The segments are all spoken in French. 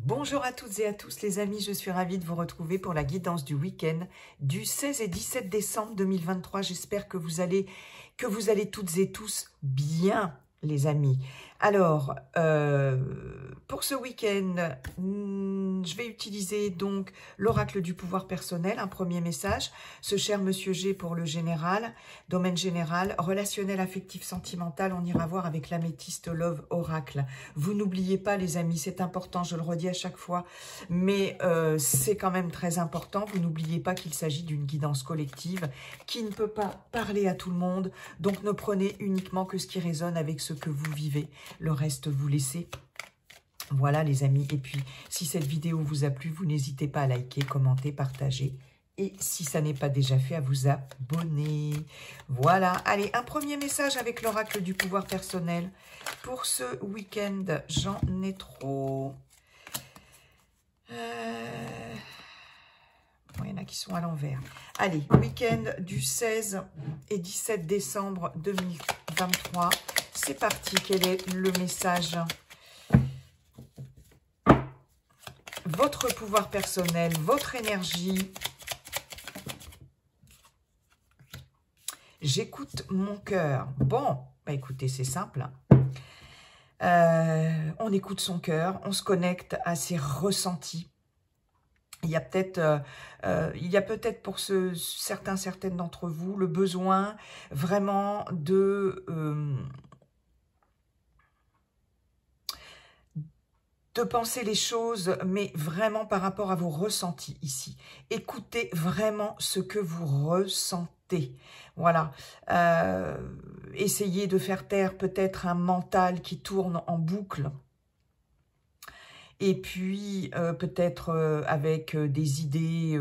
Bonjour à toutes et à tous les amis, je suis ravie de vous retrouver pour la guidance du week-end du 16 et 17 décembre 2023. J'espère que vous allez toutes et tous bien les amis. Alors, pour ce week-end, je vais utiliser donc l'oracle du pouvoir personnel, un premier message. Ce cher Monsieur G pour le général, domaine général, relationnel, affectif, sentimental, on ira voir avec l'améthyste Love Oracle. Vous n'oubliez pas les amis, c'est important, je le redis à chaque fois, mais c'est quand même très important. Vous n'oubliez pas qu'il s'agit d'une guidance collective qui ne peut pas parler à tout le monde, donc ne prenez uniquement que ce qui résonne avec ce que vous vivez. Le reste, vous laissez. Voilà les amis. Et puis, si cette vidéo vous a plu, vous n'hésitez pas à liker, commenter, partager. Et si ça n'est pas déjà fait, à vous abonner. Voilà. Allez, un premier message avec l'oracle du pouvoir personnel. Pour ce week-end, j'en ai trop. Bon, il y en a qui sont à l'envers. Allez, week-end du 16 et 17 décembre 2023. C'est parti. Quel est le message ? Votre pouvoir personnel, votre énergie. J'écoute mon cœur. Bon, bah écoutez, c'est simple. On écoute son cœur, on se connecte à ses ressentis. Il y a peut-être pour certaines d'entre vous le besoin vraiment de penser les choses, mais vraiment par rapport à vos ressentis ici. Écoutez vraiment ce que vous ressentez. Voilà. Essayez de faire taire peut-être un mental qui tourne en boucle. Et puis, peut-être avec des idées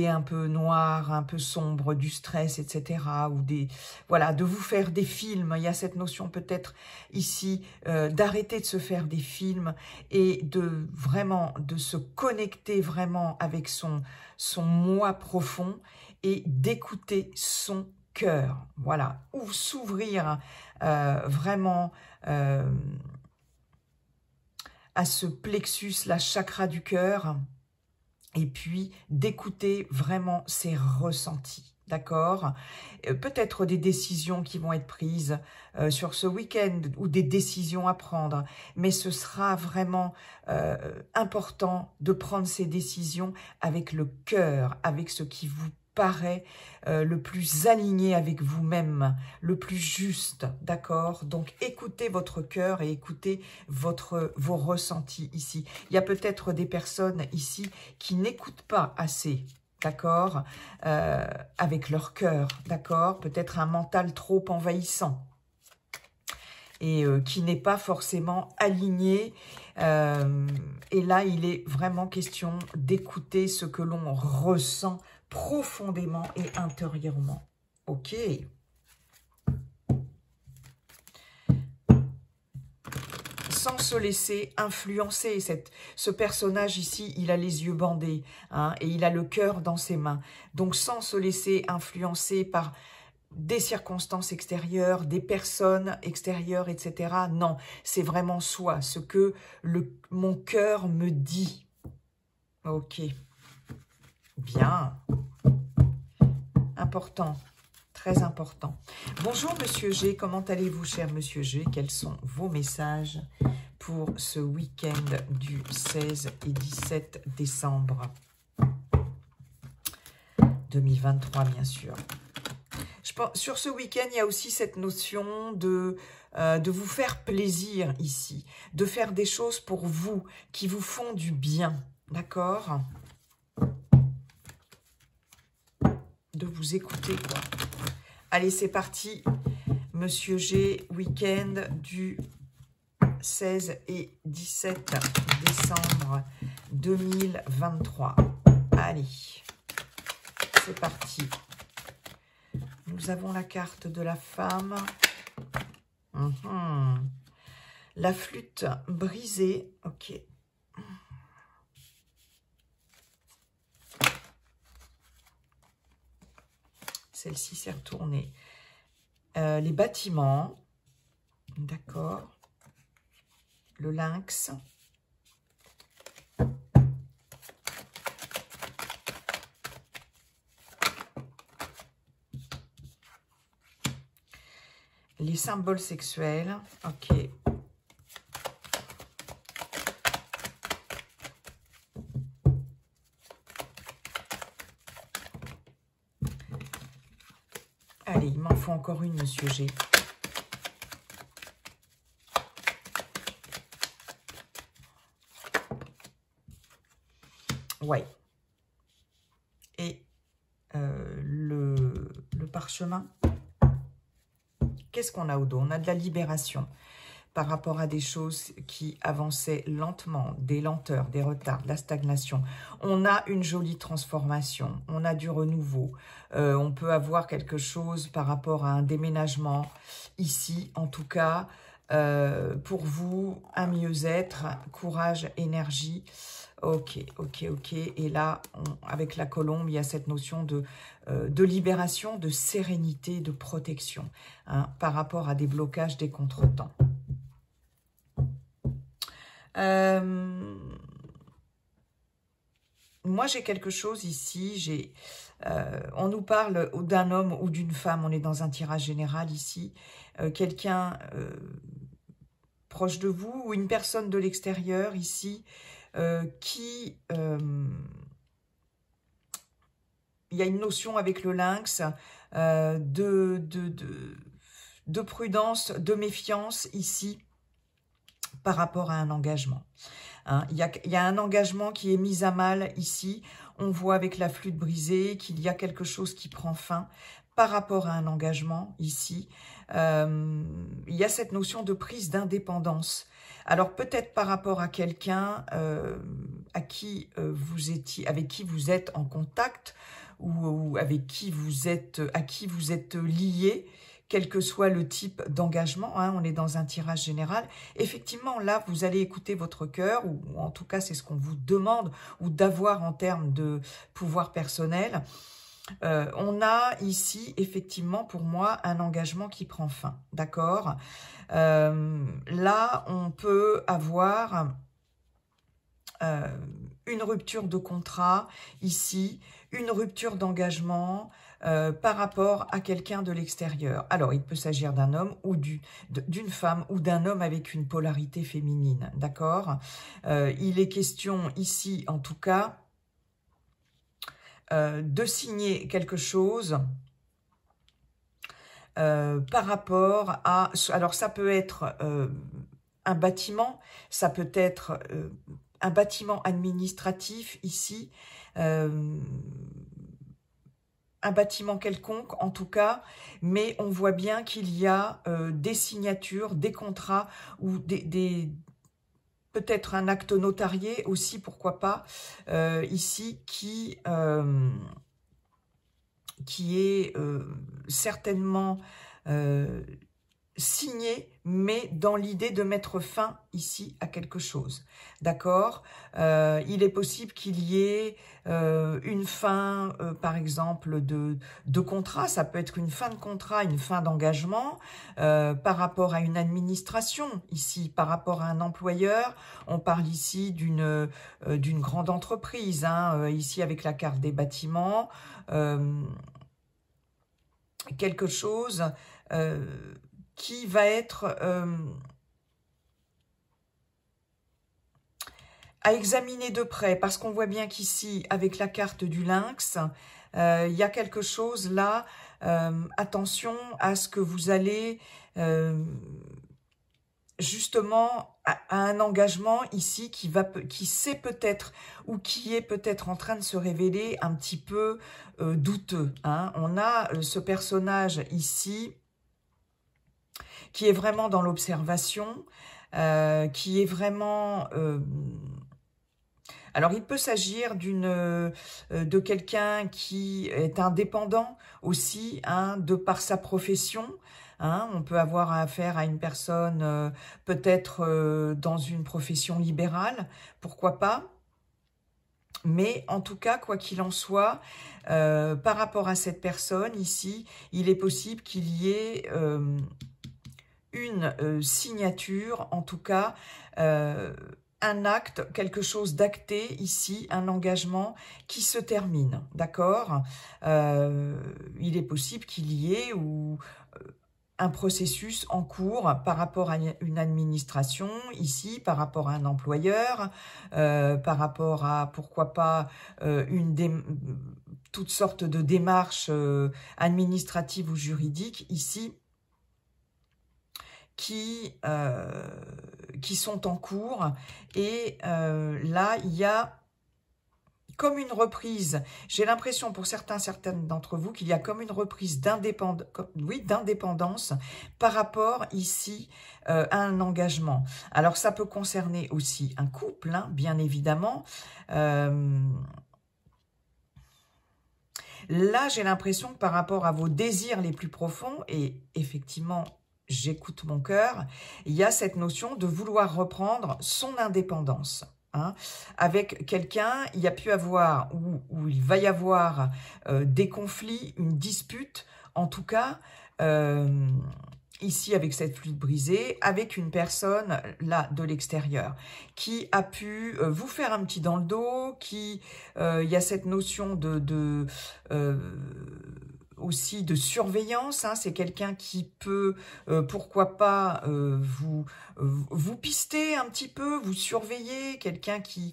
un peu noires, un peu sombres, du stress, etc. Ou voilà, de vous faire des films. Il y a cette notion peut-être ici d'arrêter de se faire des films et de se connecter vraiment avec son moi profond et d'écouter son cœur. Voilà, ou s'ouvrir vraiment à ce plexus, la chakra du cœur, et puis d'écouter vraiment ses ressentis, d'accord? Peut-être des décisions qui vont être prises sur ce week-end, ou des décisions à prendre, mais ce sera vraiment important de prendre ces décisions avec le cœur, avec ce qui vous paraît le plus aligné avec vous-même, le plus juste, d'accord? Donc, écoutez votre cœur et écoutez vos ressentis ici. Il y a peut-être des personnes ici qui n'écoutent pas assez, d'accord? Avec leur cœur, d'accord? Peut-être un mental trop envahissant et qui n'est pas forcément aligné. Et là, il est vraiment question d'écouter ce que l'on ressent profondément et intérieurement. Ok. Sans se laisser influencer. Ce personnage ici, il a les yeux bandés, hein, et il a le cœur dans ses mains. Donc, sans se laisser influencer par des circonstances extérieures, des personnes extérieures, etc. Non, c'est vraiment soi, ce que mon cœur me dit. Ok. Bien. Important. Très important. Bonjour Monsieur G, comment allez-vous cher Monsieur G? Quels sont vos messages pour ce week-end du 16 et 17 décembre 2023 bien sûr. Je pense, sur ce week-end, il y a aussi cette notion de vous faire plaisir ici, de faire des choses pour vous, qui vous font du bien, d'accord? De vous écouter, quoi. Allez, c'est parti, Monsieur G, week-end du 16 et 17 décembre 2023. Allez, c'est parti. Nous avons la carte de la femme. La flûte brisée. Ok. Celle-ci s'est retournée. Les bâtiments. D'accord. Le lynx. Les symboles sexuels, ok. Allez, il m'en faut encore une, monsieur G. Ouais. Et le parchemin. Qu'est-ce qu'on a au dos? On a de la libération par rapport à des choses qui avançaient lentement, des lenteurs, des retards, de la stagnation. On a une jolie transformation, on a du renouveau. On peut avoir quelque chose par rapport à un déménagement. Ici, en tout cas, pour vous, un mieux-être, courage, énergie. Ok, ok, ok. Et là, avec la colombe, il y a cette notion de libération, de sérénité, de protection, hein, par rapport à des blocages, des contretemps. Moi, j'ai quelque chose ici. On nous parle d'un homme ou d'une femme. On est dans un tirage général ici. Quelqu'un proche de vous ou une personne de l'extérieur ici qui... il y a une notion avec le lynx de prudence, de méfiance ici par rapport à un engagement. Hein, il y a un engagement qui est mis à mal ici. On voit avec la flûte brisée qu'il y a quelque chose qui prend fin par rapport à un engagement ici. Il y a cette notion de prise d'indépendance. Alors peut-être par rapport à quelqu'un avec qui vous êtes en contact ou avec qui à qui vous êtes lié, quel que soit le type d'engagement, hein, on est dans un tirage général. Effectivement, là, vous allez écouter votre cœur, ou en tout cas, c'est ce qu'on vous demande, ou d'avoir en termes de pouvoir personnel. On a ici, effectivement, pour moi, un engagement qui prend fin, d'accord? Là, on peut avoir une rupture de contrat, ici, une rupture d'engagement, par rapport à quelqu'un de l'extérieur. Alors, il peut s'agir d'un homme ou d'une femme ou d'un homme avec une polarité féminine, d'accord? Il est question ici, en tout cas, de signer quelque chose par rapport à... Alors, ça peut être un bâtiment, ça peut être un bâtiment administratif ici, un bâtiment quelconque en tout cas, mais on voit bien qu'il y a des signatures, des contrats ou peut-être un acte notarié aussi, pourquoi pas, ici, qui est certainement signé, mais dans l'idée de mettre fin ici à quelque chose. D'accord? Il est possible qu'il y ait une fin, par exemple, de contrat. Ça peut être une fin de contrat, une fin d'engagement par rapport à une administration. Ici, par rapport à un employeur, on parle ici d'une grande entreprise. Hein, ici, avec la carte des bâtiments, quelque chose... qui va être à examiner de près, parce qu'on voit bien qu'ici, avec la carte du lynx, il y a quelque chose là, attention à ce que vous allez justement à un engagement ici qui sait peut-être ou qui est peut-être en train de se révéler un petit peu douteux. Hein. On a ce personnage ici, qui est vraiment dans l'observation, qui est vraiment... alors, il peut s'agir de quelqu'un qui est indépendant aussi, hein, de par sa profession. Hein, on peut avoir affaire à une personne peut-être dans une profession libérale, pourquoi pas. Mais en tout cas, quoi qu'il en soit, par rapport à cette personne ici, il est possible qu'il y ait... une signature, en tout cas, un acte, quelque chose d'acté ici, un engagement qui se termine, d'accord? Il est possible qu'il y ait ou un processus en cours par rapport à une administration, ici, par rapport à un employeur, par rapport à, pourquoi pas, toutes sortes de démarches administratives ou juridiques, ici, qui sont en cours. Et là, il y a comme une reprise, j'ai l'impression pour certaines d'entre vous qu'il y a comme une reprise d'indépendance par rapport ici à un engagement. Alors ça peut concerner aussi un couple, hein, bien évidemment. Là, j'ai l'impression que par rapport à vos désirs les plus profonds, et effectivement, j'écoute mon cœur, il y a cette notion de vouloir reprendre son indépendance. Hein. Avec quelqu'un, il y a pu avoir, ou il va y avoir des conflits, une dispute, en tout cas, ici avec cette flûte brisée, avec une personne là de l'extérieur, qui a pu vous faire un petit dans le dos, qui, il y a cette notion aussi de surveillance, hein, c'est quelqu'un qui peut, pourquoi pas, vous pister un petit peu, vous surveiller, quelqu'un qui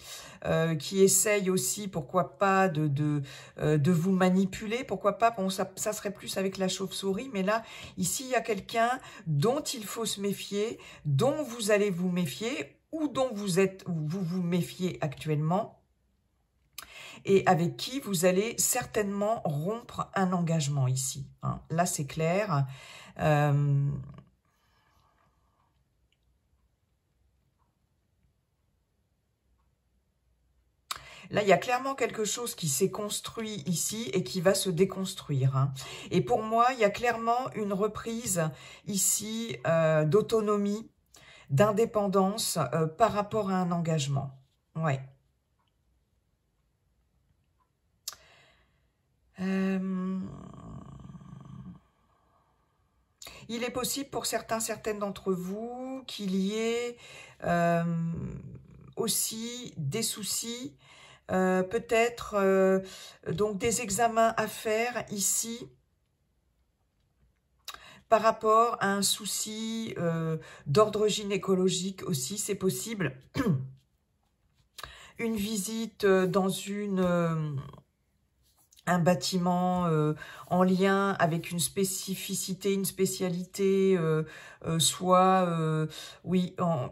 essaye aussi, pourquoi pas, de vous manipuler, pourquoi pas, bon, ça serait plus avec la chauve-souris, mais là, ici, il y a quelqu'un dont il faut se méfier, dont vous allez vous méfier, ou dont vous vous méfiez actuellement, et avec qui vous allez certainement rompre un engagement ici. Hein. Là, c'est clair. Là, il y a clairement quelque chose qui s'est construit ici et qui va se déconstruire. Hein. Et pour moi, il y a clairement une reprise ici d'autonomie, d'indépendance par rapport à un engagement. Ouais. Il est possible pour certaines d'entre vous qu'il y ait aussi des soucis, peut-être donc des examens à faire ici par rapport à un souci d'ordre gynécologique aussi, c'est possible. Une visite dans un bâtiment en lien avec une spécificité, une spécialité, soit, oui, en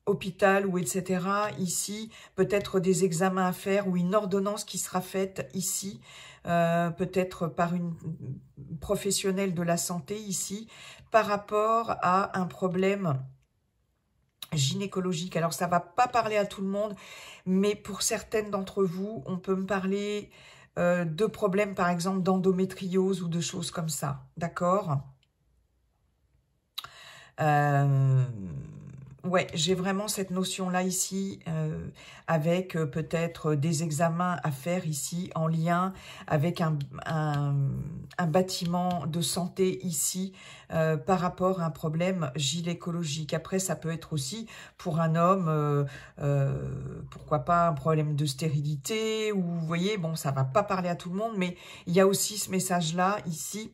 hôpital ou etc. Ici, peut-être des examens à faire ou une ordonnance qui sera faite ici, peut-être par une professionnelle de la santé ici, par rapport à un problème gynécologique. Alors, ça va pas parler à tout le monde, mais pour certaines d'entre vous, on peut me parler de problèmes, par exemple, d'endométriose ou de choses comme ça. D'accord ? Ouais, j'ai vraiment cette notion-là ici, avec peut-être des examens à faire ici, en lien avec un bâtiment de santé ici, par rapport à un problème gynécologique. Après, ça peut être aussi pour un homme, pourquoi pas un problème de stérilité, ou vous voyez, bon, ça va pas parler à tout le monde, mais il y a aussi ce message-là ici,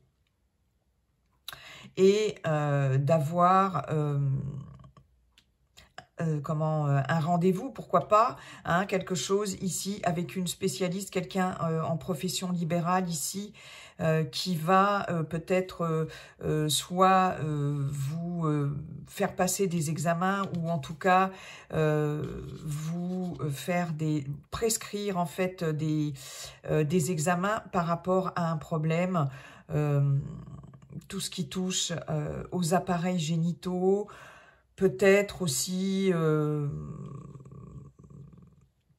et d'avoir... un rendez-vous, pourquoi pas, hein, quelque chose ici avec une spécialiste, quelqu'un en profession libérale ici, qui va peut-être soit vous faire passer des examens, ou en tout cas vous faire prescrire en fait des examens par rapport à un problème, tout ce qui touche aux appareils génitaux, peut-être aussi,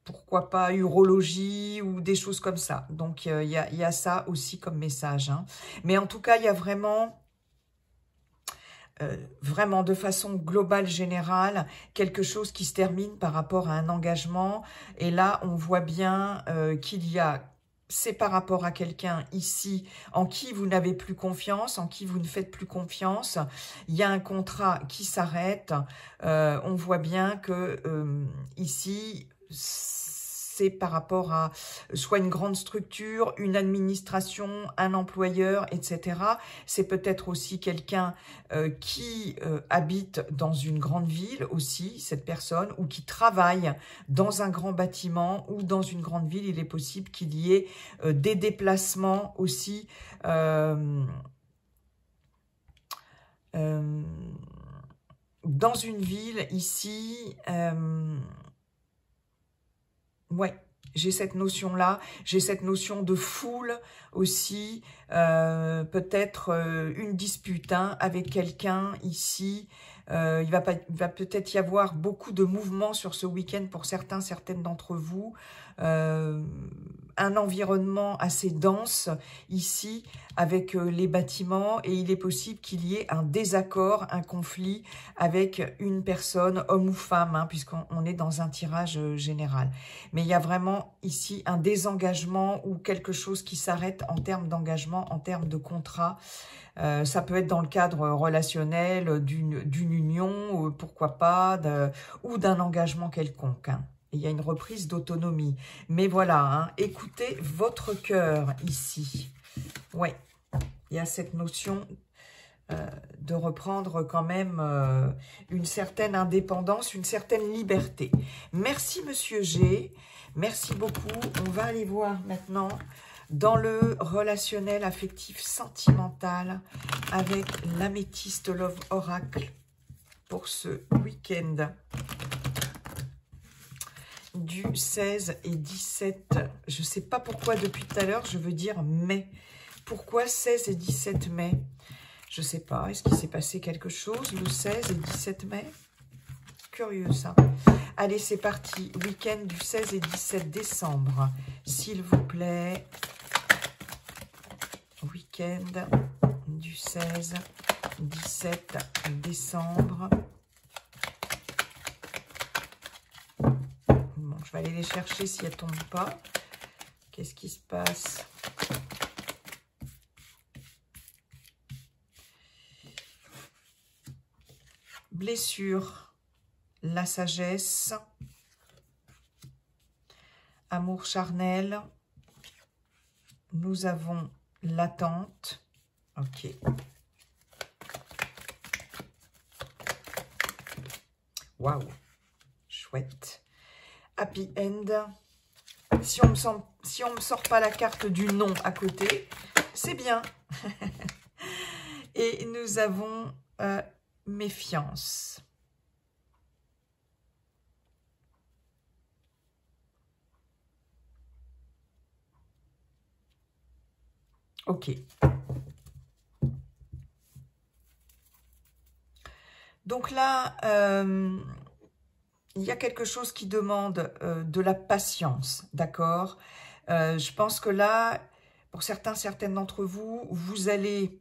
pourquoi pas, urologie ou des choses comme ça. Donc, il y a ça aussi comme message. Hein. Mais en tout cas, il y a vraiment, vraiment de façon globale, générale, quelque chose qui se termine par rapport à un engagement. Et là, on voit bien qu'il y a... C'est par rapport à quelqu'un ici en qui vous n'avez plus confiance, en qui vous ne faites plus confiance. Il y a un contrat qui s'arrête. On voit bien que ici, c'est par rapport à soit une grande structure, une administration, un employeur, etc. C'est peut-être aussi quelqu'un qui habite dans une grande ville aussi, cette personne, ou qui travaille dans un grand bâtiment ou dans une grande ville. Il est possible qu'il y ait des déplacements aussi dans une ville ici. Ouais, j'ai cette notion-là, j'ai cette notion de foule aussi, peut-être une dispute hein, avec quelqu'un ici. Il va peut-être y avoir beaucoup de mouvements sur ce week-end pour certaines d'entre vous. Un environnement assez dense ici avec les bâtiments et il est possible qu'il y ait un désaccord, un conflit avec une personne, homme ou femme, hein, puisqu'on est dans un tirage général. Mais il y a vraiment ici un désengagement ou quelque chose qui s'arrête en termes d'engagement, en termes de contrat. Ça peut être dans le cadre relationnel, d'une union, pourquoi pas, ou d'un engagement quelconque. Hein. Il y a une reprise d'autonomie. Mais voilà, hein, écoutez votre cœur ici. Ouais, il y a cette notion de reprendre quand même une certaine indépendance, une certaine liberté. Merci Monsieur G, merci beaucoup. On va aller voir maintenant dans le relationnel affectif sentimental avec l'améthyste Love Oracle pour ce week-end du 16 et 17. Je ne sais pas pourquoi depuis tout à l'heure, je veux dire mai. Pourquoi 16 et 17 mai? Je ne sais pas. Est-ce qu'il s'est passé quelque chose le 16 et 17 mai? Curieux ça. Allez, c'est parti. Week-end du 16 et 17 décembre. S'il vous plaît. Week-end du 16 17 décembre. Bon, je vais aller les chercher si elles ne tombent pas. Qu'est-ce qui se passe? Blessure, la sagesse, amour charnel, nous avons l'attente, ok. Waouh, chouette. Happy end. Si on me sort pas la carte du non à côté, c'est bien. Et nous avons méfiance. Ok. Donc là, il y a quelque chose qui demande de la patience, d'accord? Je pense que là, pour certaines d'entre vous, vous allez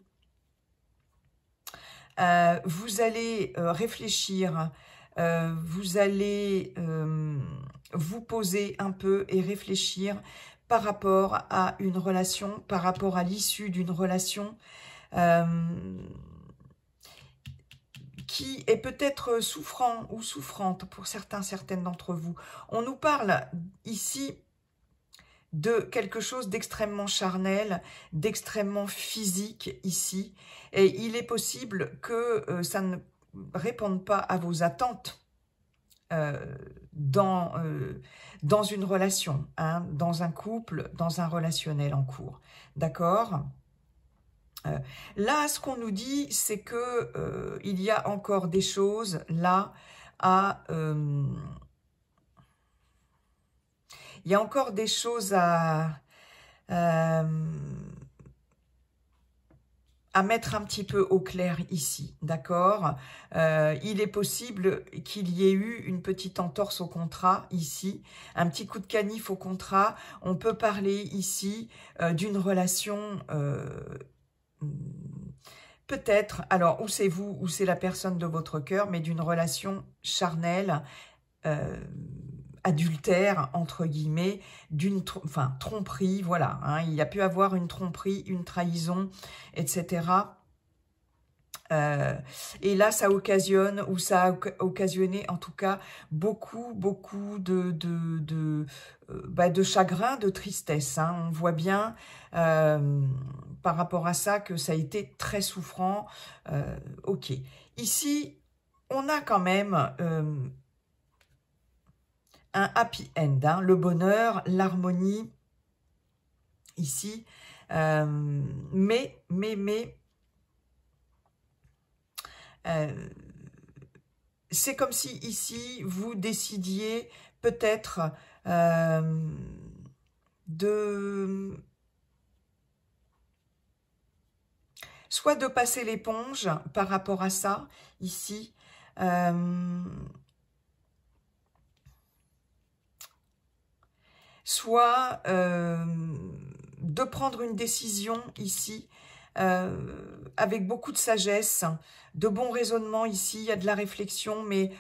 réfléchir, vous allez vous poser un peu et réfléchir par rapport à une relation, par rapport à l'issue d'une relation qui est peut-être souffrant ou souffrante pour certaines d'entre vous. On nous parle ici de quelque chose d'extrêmement charnel, d'extrêmement physique ici. Et il est possible que ça ne réponde pas à vos attentes dans une relation, hein, dans un couple, dans un relationnel en cours. D'accord ? Là, ce qu'on nous dit, c'est que il y a encore des choses là à... il y a encore des choses à mettre un petit peu au clair ici, d'accord? Il est possible qu'il y ait eu une petite entorse au contrat ici, un petit coup de canif au contrat. On peut parler ici d'une relation... peut-être, alors, ou c'est vous, ou c'est la personne de votre cœur, mais d'une relation charnelle, adultère, entre guillemets, d'une tromperie, voilà. Hein, il y a pu avoir une tromperie, une trahison, etc. Et là, ça occasionne, ou ça a occasionné en tout cas, beaucoup de chagrin, de tristesse. Hein. On voit bien par rapport à ça que ça a été très souffrant. Ok. Ici, on a quand même un happy end, hein, le bonheur, l'harmonie, ici. Mais c'est comme si ici, vous décidiez peut-être soit de passer l'éponge par rapport à ça, ici, soit de prendre une décision ici, avec beaucoup de sagesse, de bon raisonnement ici, il y a de la réflexion, mais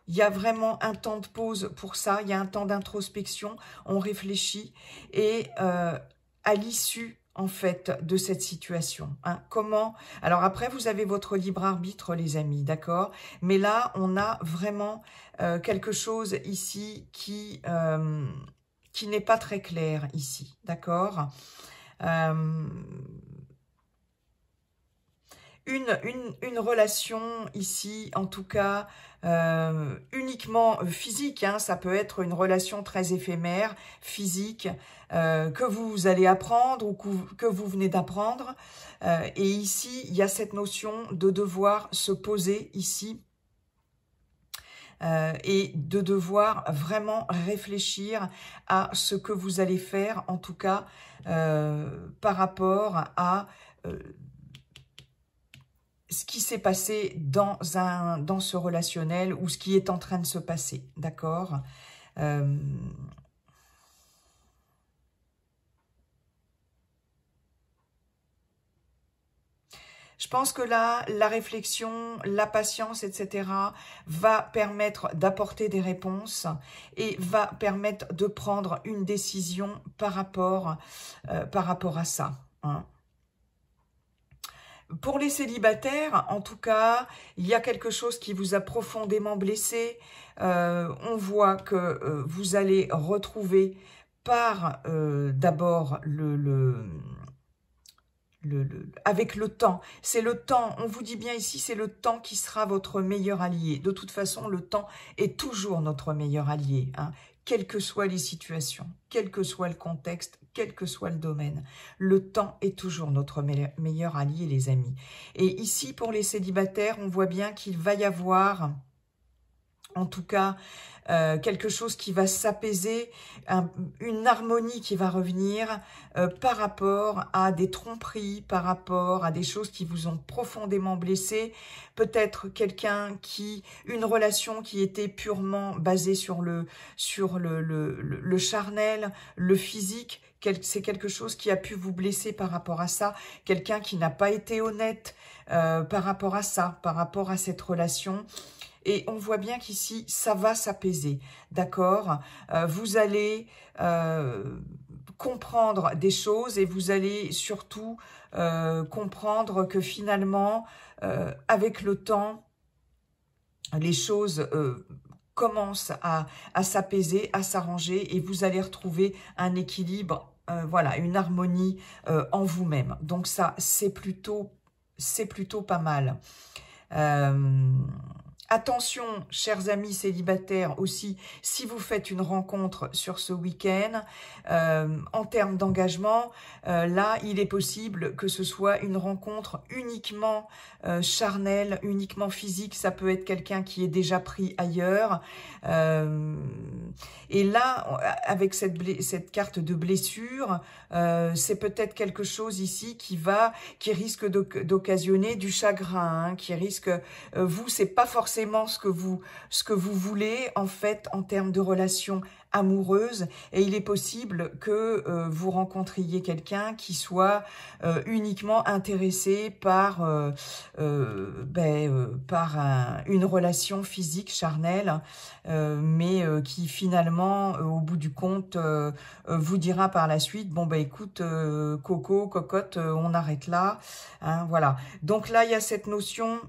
il y a vraiment un temps de pause pour ça, il y a un temps d'introspection, on réfléchit, et à l'issue, en fait, de cette situation. Hein, comment? Alors après, vous avez votre libre arbitre, les amis, d'accord? Mais là, on a vraiment quelque chose ici qui n'est pas très clair ici, d'accord? Une relation ici, en tout cas, uniquement physique, hein, ça peut être une relation très éphémère, physique, que vous allez apprendre ou que vous venez d'apprendre. Et ici, il y a cette notion de devoir se poser ici, et de devoir vraiment réfléchir à ce que vous allez faire, en tout cas, par rapport à ce qui s'est passé dans ce relationnel ou ce qui est en train de se passer, d'accord? Je pense que là, la réflexion, la patience, etc. va permettre d'apporter des réponses et va permettre de prendre une décision par rapport à ça. Hein. Pour les célibataires, en tout cas, il y a quelque chose qui vous a profondément blessé. On voit que vous allez retrouver par d'abord avec le temps. C'est le temps, on vous dit bien ici, c'est le temps qui sera votre meilleur allié. De toute façon, le temps est toujours notre meilleur allié, hein, quelles que soient les situations, quel que soit le contexte, quel que soit le domaine. Le temps est toujours notre meilleur allié, les amis. Et ici, pour les célibataires, on voit bien qu'il va y avoir, en tout cas, quelque chose qui va s'apaiser, une harmonie qui va revenir par rapport à des tromperies, par rapport à des choses qui vous ont profondément blessé. Peut-être une relation qui était purement basée sur le charnel, le physique. C'est quelque chose qui a pu vous blesser par rapport à ça. Quelqu'un qui n'a pas été honnête par rapport à ça, par rapport à cette relation. Et on voit bien qu'ici, ça va s'apaiser, d'accord? Vous allez comprendre des choses et vous allez surtout comprendre que finalement, avec le temps, les choses commencent à s'apaiser, à s'arranger et vous allez retrouver un équilibre, voilà, une harmonie en vous-même. Donc ça, c'est plutôt pas mal. Attention, chers amis célibataires aussi, si vous faites une rencontre sur ce week-end, en termes d'engagement, là, il est possible que ce soit une rencontre uniquement charnelle, uniquement physique. Ça peut être quelqu'un qui est déjà pris ailleurs. Et là, avec cette carte de blessure, c'est peut-être quelque chose ici qui risque d'occasionner du chagrin, hein, qui risque, vous, c'est pas forcément forcément ce que vous voulez, en fait, en termes de relations amoureuses. Et il est possible que vous rencontriez quelqu'un qui soit uniquement intéressé par, une relation physique charnelle, mais qui finalement, au bout du compte, vous dira par la suite, bon bah écoute, Coco, cocotte, on arrête là, hein, voilà. Donc là, il y a cette notion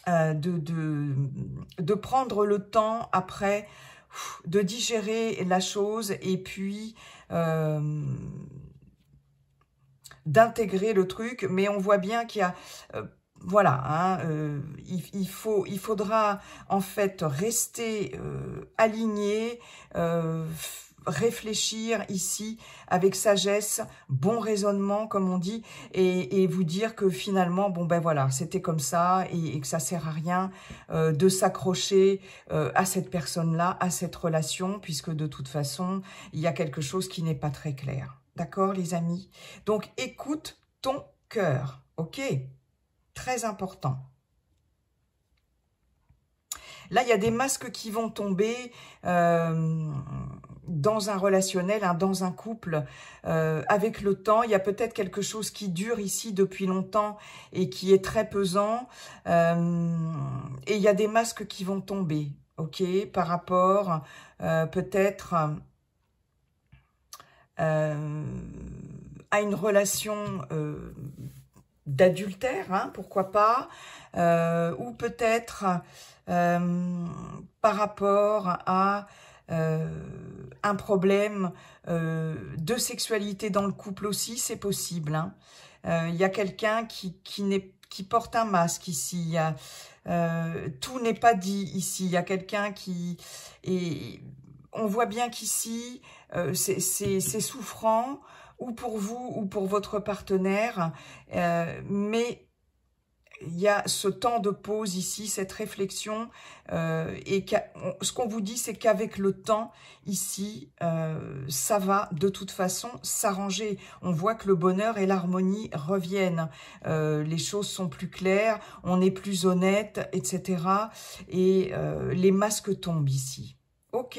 de prendre le temps après, de digérer la chose et puis d'intégrer le truc, mais on voit bien qu'il y a... voilà, hein, il faudra en fait rester aligné, réfléchir ici avec sagesse, bon raisonnement comme on dit, et vous dire que finalement, bon ben voilà, c'était comme ça et que ça sert à rien de s'accrocher à cette personne-là, à cette relation, puisque de toute façon, il y a quelque chose qui n'est pas très clair. D'accord, les amis? Donc, écoute ton cœur, ok? Très important. Là, il y a des masques qui vont tomber dans un relationnel, hein, dans un couple, avec le temps. Il y a peut-être quelque chose qui dure ici depuis longtemps et qui est très pesant. Et il y a des masques qui vont tomber, ok, par rapport peut-être à une relation d'adultère, hein, pourquoi pas, ou peut-être par rapport à un problème de sexualité dans le couple aussi, c'est possible. Hein. Il y a quelqu'un qui porte un masque ici. Il y a, tout n'est pas dit ici. Il y a quelqu'un qui... Et on voit bien qu'ici, c'est souffrant, ou pour vous, ou pour votre partenaire, mais il y a ce temps de pause ici, cette réflexion, et ce qu'on vous dit, c'est qu'avec le temps, ici, ça va de toute façon s'arranger. On voit que le bonheur et l'harmonie reviennent, les choses sont plus claires, on est plus honnête, etc. Et les masques tombent ici. Ok.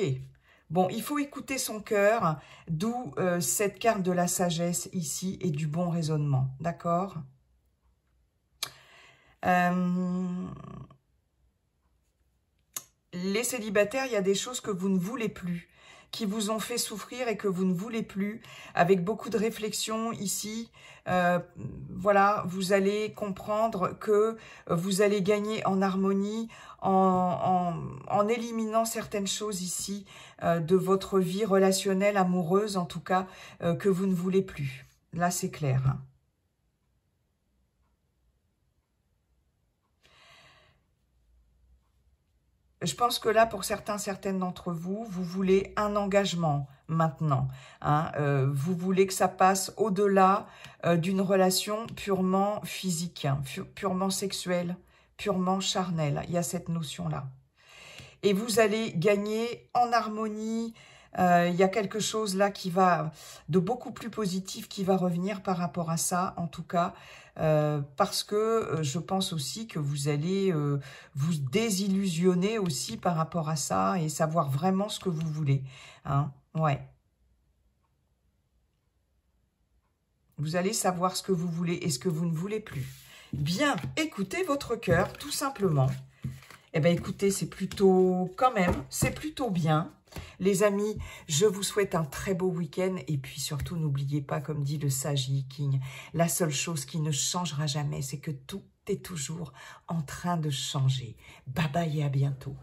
Bon, il faut écouter son cœur, d'où cette carte de la sagesse ici et du bon raisonnement, d'accord? Les célibataires, il y a des choses que vous ne voulez plus, qui vous ont fait souffrir et que vous ne voulez plus, avec beaucoup de réflexion ici. Voilà, vous allez comprendre que vous allez gagner en harmonie en éliminant certaines choses ici de votre vie relationnelle, amoureuse en tout cas, que vous ne voulez plus. Là, c'est clair. Hein. Je pense que là, pour certaines d'entre vous, vous voulez un engagement maintenant. Hein, vous voulez que ça passe au-delà d'une relation purement physique, hein, purement sexuelle, purement charnelle. Il y a cette notion-là. Et vous allez gagner en harmonie. Il y a quelque chose là qui va, de beaucoup plus positif qui va revenir par rapport à ça, en tout cas. Parce que je pense aussi que vous allez vous désillusionner aussi par rapport à ça et savoir vraiment ce que vous voulez. Hein, ouais. Vous allez savoir ce que vous voulez et ce que vous ne voulez plus. Bien, écoutez votre cœur, tout simplement. Eh bien, écoutez, c'est plutôt, quand même, c'est plutôt bien. Les amis, je vous souhaite un très beau week-end et puis surtout, n'oubliez pas, comme dit le sage Yi King, la seule chose qui ne changera jamais, c'est que tout est toujours en train de changer. Bye bye et à bientôt.